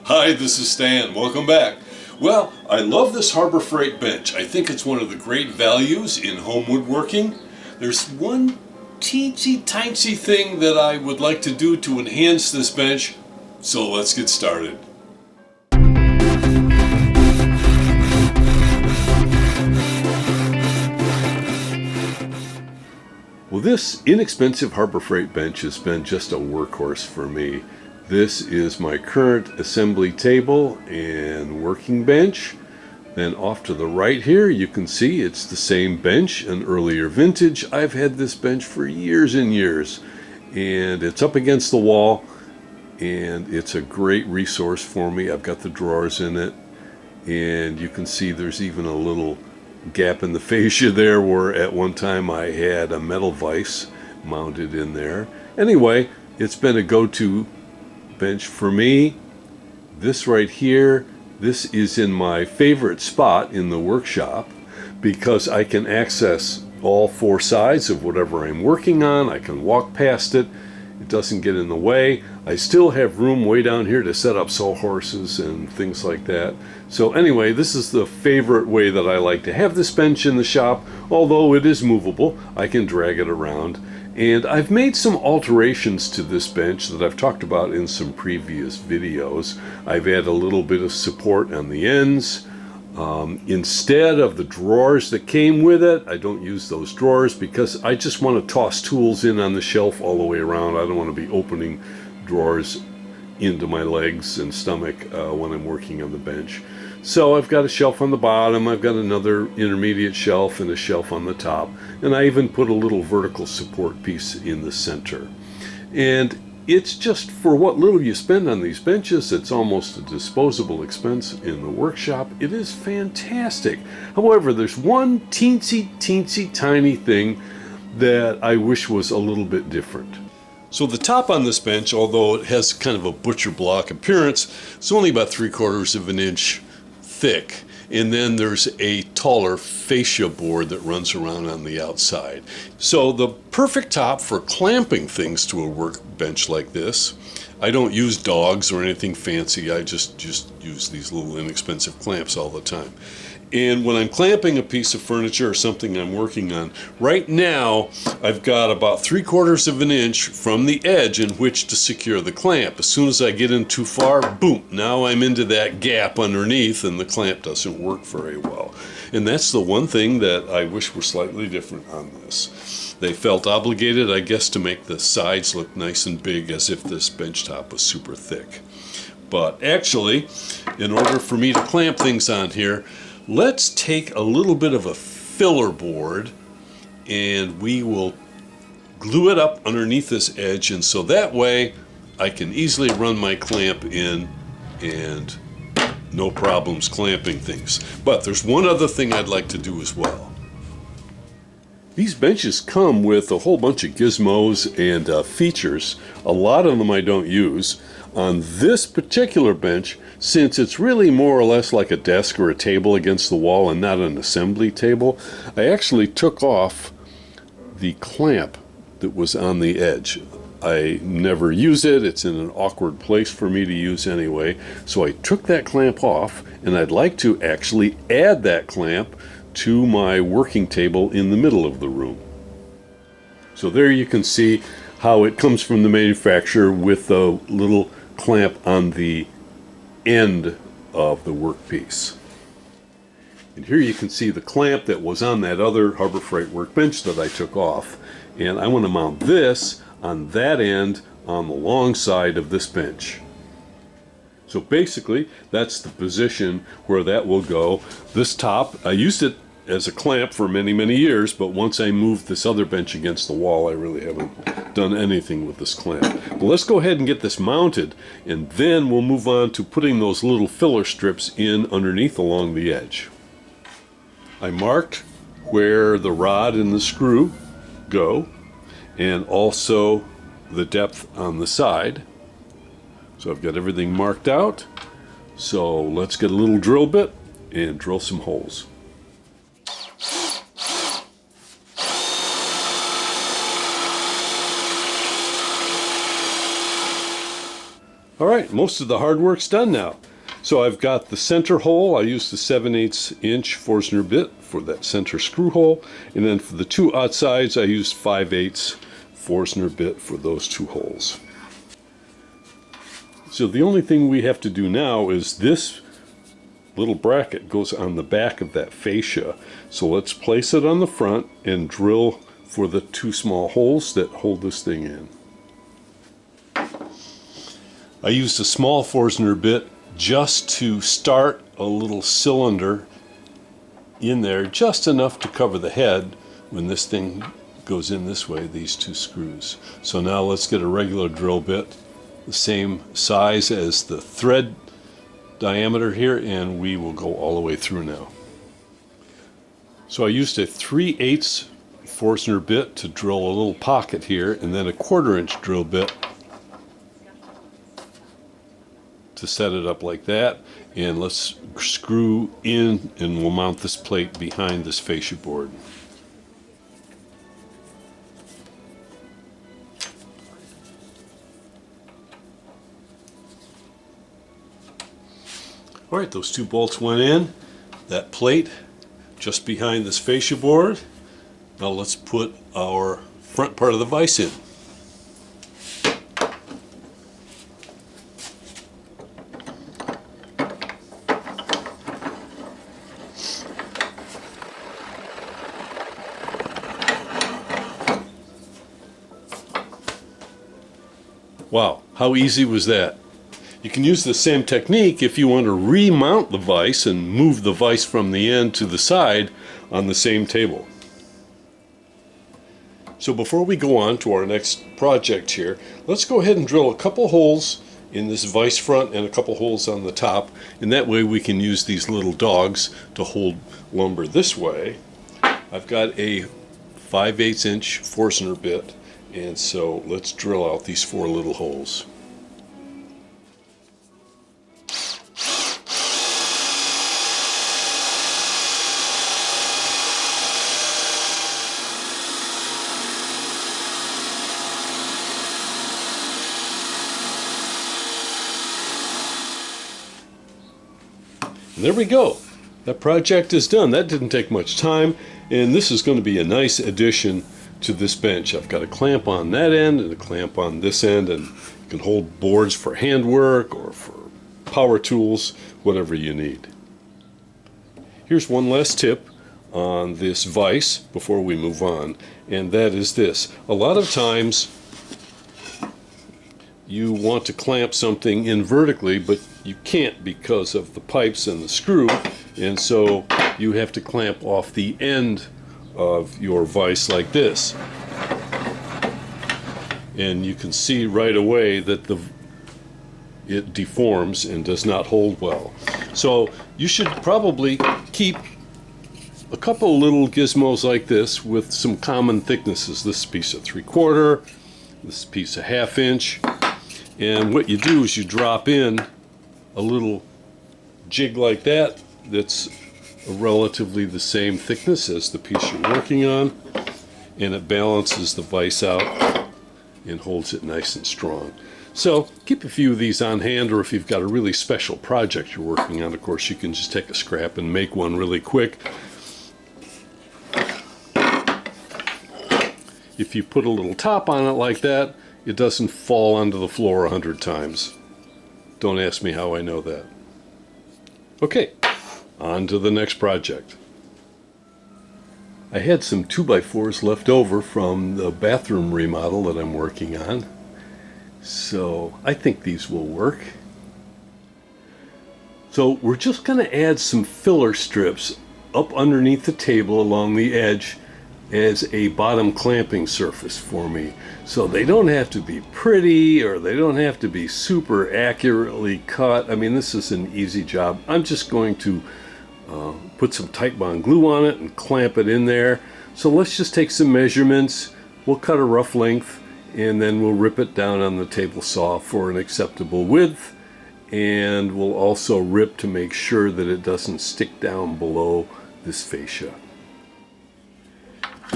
Hi, this is Stan. Welcome back. Well, I love this Harbor Freight bench. I think it's one of the great values in home woodworking. There's one teensy-tiny thing that I would like to do to enhance this bench, so let's get started. Well, this inexpensive Harbor Freight bench has been just a workhorse for me. This is my current assembly table and working bench. Then off to the right here, you can see it's the same bench, an earlier vintage. I've had this bench for years and years, and it's up against the wall, and it's a great resource for me. I've got the drawers in it, and you can see there's even a little gap in the fascia there where at one time I had a metal vise mounted in there. Anyway, it's been a go-to bench for me. This right here, this is in my favorite spot in the workshop because I can access all four sides of whatever I'm working on. I can walk past it. It doesn't get in the way. I still have room way down here to set up sawhorses and things like that. So anyway, this is the favorite way that I like to have this bench in the shop. Although it is movable, I can drag it around. And I've made some alterations to this bench that I've talked about in some previous videos. I've added a little bit of support on the ends. Instead of the drawers that came with it, I don't use those drawers because I just want to toss tools in on the shelf all the way around. I don't want to be opening drawers into my legs and stomach when I'm working on the bench. So I've got a shelf on the bottom, I've got another intermediate shelf and a shelf on the top, and I even put a little vertical support piece in the center. And it's just for what little you spend on these benches, it's almost a disposable expense in the workshop. It is fantastic. However, there's one teensy tiny thing that I wish was a little bit different. So the top on this bench, although it has kind of a butcher block appearance, it's only about 3/4 of an inch thick. And then there's a taller fascia board that runs around on the outside. So the perfect top for clamping things to a workbench like this. I don't use dogs or anything fancy. I just use these little inexpensive clamps all the time. And when I'm clamping a piece of furniture or something I'm working on, right now I've got about 3/4 of an inch from the edge in which to secure the clamp. As soon as I get in too far, boom, now I'm into that gap underneath and the clamp doesn't work very well. And that's the one thing that I wish were slightly different on this. They felt obligated, I guess, to make the sides look nice and big as if this bench top was super thick. But actually, in order for me to clamp things on here, let's take a little bit of a filler board and we will glue it up underneath this edge, and so that way I can easily run my clamp in and no problems clamping things. But there's one other thing I'd like to do as well. These benches come with a whole bunch of gizmos and features. A lot of them I don't use. On this particular bench, since it's really more or less like a desk or a table against the wall and not an assembly table, I actually took off the clamp that was on the edge. I never use it. It's in an awkward place for me to use anyway. So I took that clamp off, and I'd like to actually add that clamp to my working table in the middle of the room. So there you can see how it comes from the manufacturer with a little clamp on the end of the workpiece. And here you can see the clamp that was on that other Harbor Freight workbench that I took off. And I want to mount this on that end on the long side of this bench. So basically, that's the position where that will go. This top, I used it as a clamp for many years, but once I moved this other bench against the wall, I really haven't done anything with this clamp. Well, let's go ahead and get this mounted, and then we'll move on to putting those little filler strips in underneath along the edge. I marked where the rod and the screw go, and also the depth on the side. So I've got everything marked out. So let's get a little drill bit and drill some holes. All right, most of the hard work's done now. So I've got the center hole. I used the 7/8 inch Forstner bit for that center screw hole. And then for the two outsides, I used 5/8 Forstner bit for those two holes. So the only thing we have to do now is this little bracket goes on the back of that fascia. So let's place it on the front and drill for the two small holes that hold this thing in. I used a small Forstner bit just to start a little cylinder in there, just enough to cover the head when this thing goes in this way, these two screws. So now let's get a regular drill bit, the same size as the thread diameter here, and we will go all the way through now. So I used a 3/8 Forstner bit to drill a little pocket here, and then a 1/4 inch drill bit to set it up like that. And let's screw in, and we'll mount this plate behind this fascia board. All right, those two bolts went in. That plate just behind this fascia board. Now let's put our front part of the vise in. Wow, how easy was that? You can use the same technique if you want to remount the vise and move the vise from the end to the side on the same table. So before we go on to our next project here, let's go ahead and drill a couple holes in this vise front and a couple holes on the top, and that way we can use these little dogs to hold lumber this way. I've got a 5/8 inch Forstner bit, and so let's drill out these four little holes. And there we go. That project is done. That didn't take much time, and this is going to be a nice addition to this bench. I've got a clamp on that end and a clamp on this end, and you can hold boards for handwork or for power tools, whatever you need. Here's one last tip on this vise before we move on, and that is this. A lot of times you want to clamp something in vertically, but you can't because of the pipes and the screw, and so you have to clamp off the end of your vise like this. And you can see right away that it deforms and does not hold well. So you should probably keep a couple little gizmos like this with some common thicknesses. This piece of 3/4, this piece of 1/2 inch. And what you do is you drop in a little jig like that that's relatively the same thickness as the piece you're working on, and it balances the vise out and holds it nice and strong. So keep a few of these on hand, or if you've got a really special project you're working on, of course, you can just take a scrap and make one really quick. If you put a little top on it like that, it doesn't fall onto the floor 100 times. Don't ask me how I know that. Okay, on to the next project. I had some 2x4s left over from the bathroom remodel that I'm working on, so I think these will work. So we're just going to add some filler strips up underneath the table along the edge as a bottom clamping surface for me. So they don't have to be pretty, or they don't have to be super accurately cut. I mean, this is an easy job. I'm just going to put some Titebond glue on it and clamp it in there. So let's just take some measurements. We'll cut a rough length, and then we'll rip it down on the table saw for an acceptable width. And we'll also rip to make sure that it doesn't stick down below this fascia.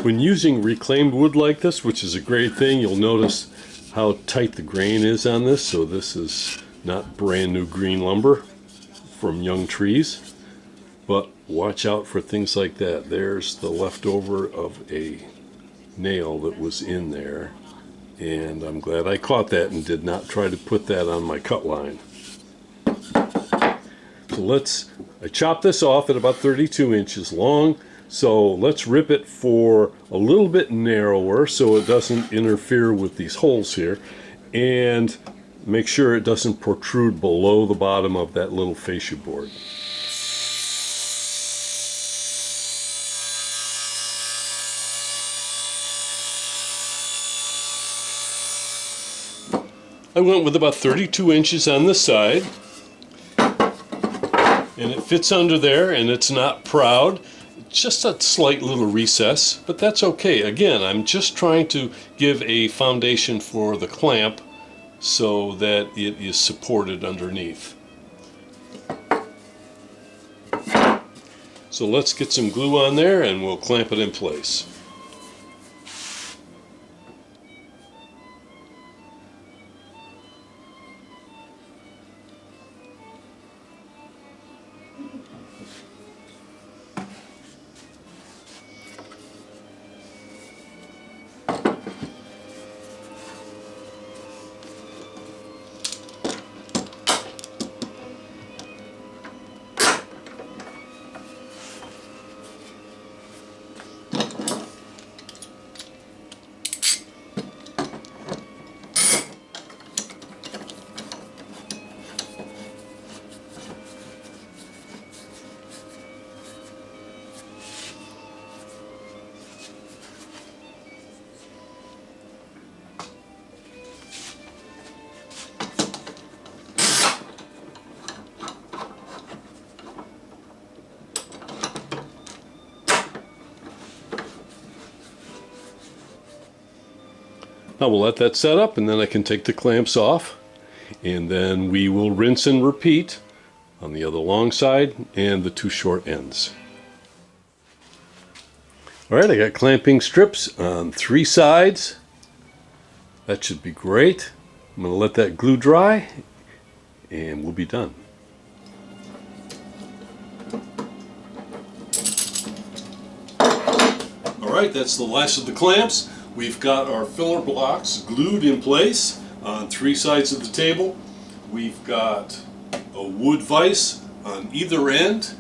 When using reclaimed wood like this, which is a great thing, you'll notice how tight the grain is on this. So this is not brand new green lumber from young trees. But watch out for things like that. There's the leftover of a nail that was in there, and I'm glad I caught that and did not try to put that on my cut line. So I chopped this off at about 32 inches long, so let's rip it for a little bit narrower so it doesn't interfere with these holes here, and make sure it doesn't protrude below the bottom of that little fascia board. I went with about 32 inches on the side, and it fits under there, and it's not proud. It's just a slight little recess, but that's okay. Again, I'm just trying to give a foundation for the clamp so that it is supported underneath. So let's get some glue on there and we'll clamp it in place. Now we'll let that set up, and then I can take the clamps off, and then we will rinse and repeat on the other long side and the two short ends. Alright, I got clamping strips on 3 sides. That should be great. I'm going to let that glue dry and we'll be done. Alright, that's the last of the clamps. We've got our filler blocks glued in place on 3 sides of the table. We've got a wood vise on either end.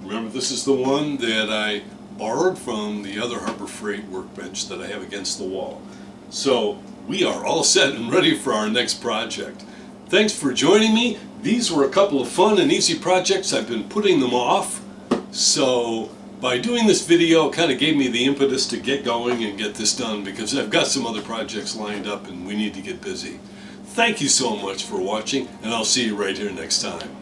Remember, this is the one that I borrowed from the other Harbor Freight workbench that I have against the wall. So we are all set and ready for our next project. Thanks for joining me. These were a couple of fun and easy projects. I've been putting them off. So by doing this video, it kind of gave me the impetus to get going and get this done, because I've got some other projects lined up and we need to get busy. Thank you so much for watching, and I'll see you right here next time.